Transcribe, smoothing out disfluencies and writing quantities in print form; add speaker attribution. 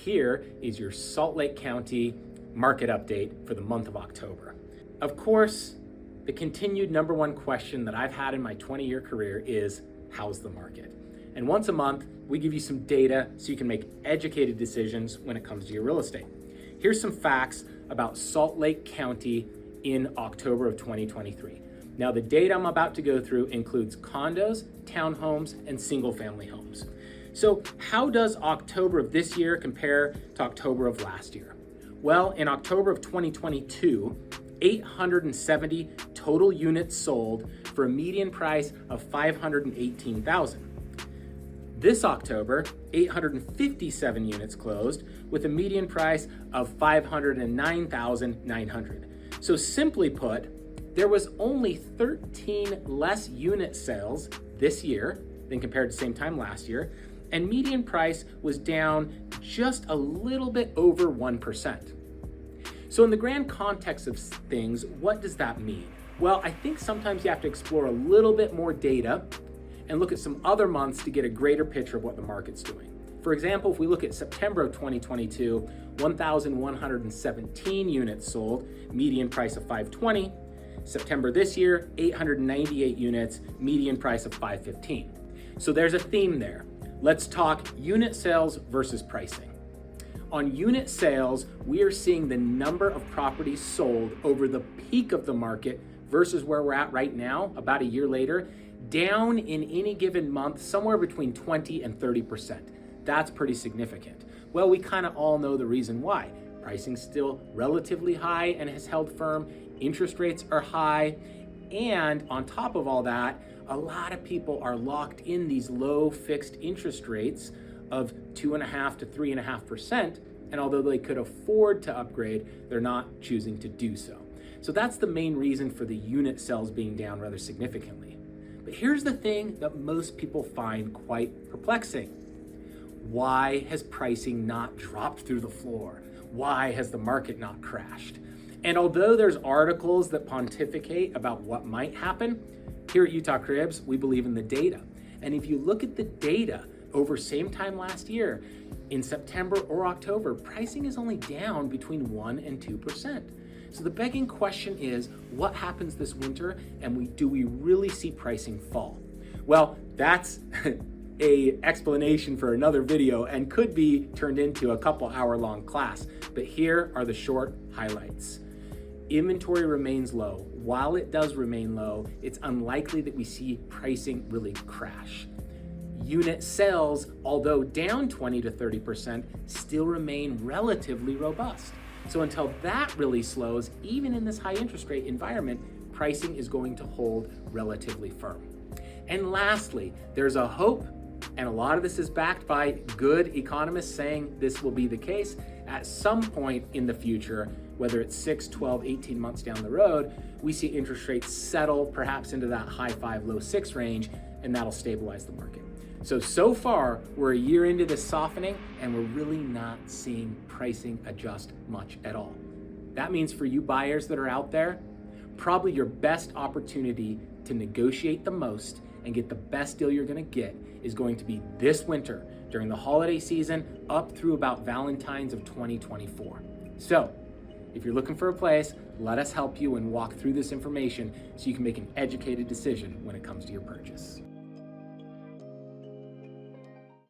Speaker 1: here is your Salt Lake County market update for the month of October. Of course, the continued number one question that I've had in my 20-year career is, how's the market? And once a month, we give you some data so you can make educated decisions when it comes to your real estate. Here's some facts about Salt Lake County in October of 2023. Now, the data I'm about to go through includes condos, townhomes, and single-family homes. So how does October of this year compare to October of last year? Well, in October of 2022, 870 total units sold for a median price of $518,000. This October, 857 units closed with a median price of $509,900. So simply put, there was only 13 less unit sales this year than compared to the same time last year, and median price was down just a little bit over 1%. So in the grand context of things, what does that mean? Well, I think sometimes you have to explore a little bit more data and look at some other months to get a greater picture of what the market's doing. For example, if we look at September of 2022, 1,117 units sold, median price of $520. September this year, 898 units, median price of $515. So there's a theme there. Let's talk unit sales versus pricing. On unit sales, we are seeing the number of properties sold over the peak of the market versus where we're at right now, about a year later, down in any given month, somewhere between 20 and 30%. That's pretty significant. Well, we kind of all know the reason why. Pricing's still relatively high and has held firm. Interest rates are high. And on top of all that, a lot of people are locked in these low fixed interest rates of 2.5% to 3.5%. And although they could afford to upgrade, they're not choosing to do so. So that's the main reason for the unit sales being down rather significantly. But here's the thing that most people find quite perplexing. Why has pricing not dropped through the floor? Why has the market not crashed? And although there's articles that pontificate about what might happen, here at Utah Cribs, we believe in the data. And if you look at the data over same time last year, in September or October, pricing is only down between 1% and 2%. So the begging question is, what happens this winter, and do we really see pricing fall? Well, that's a explanation for another video and could be turned into a couple hour-long class, but here are the short highlights. Inventory remains low. While it does remain low, it's unlikely that we see pricing really crash. Unit sales, although down 20 to 30%, still remain relatively robust. So until that really slows, even in this high interest rate environment, pricing is going to hold relatively firm. And lastly, there's a hope, and a lot of this is backed by good economists saying this will be the case at some point in the future, whether it's 6, 12, 18 months down the road, we see interest rates settle perhaps into that high 5, low 6 range, and that'll stabilize the market. So far, we're a year into this softening, and we're really not seeing pricing adjust much at all. That means for you buyers that are out there, probably your best opportunity to negotiate the most and get the best deal you're gonna get is going to be this winter during the holiday season up through about Valentine's of 2024. So if you're looking for a place, let us help you and walk through this information so you can make an educated decision when it comes to your purchase.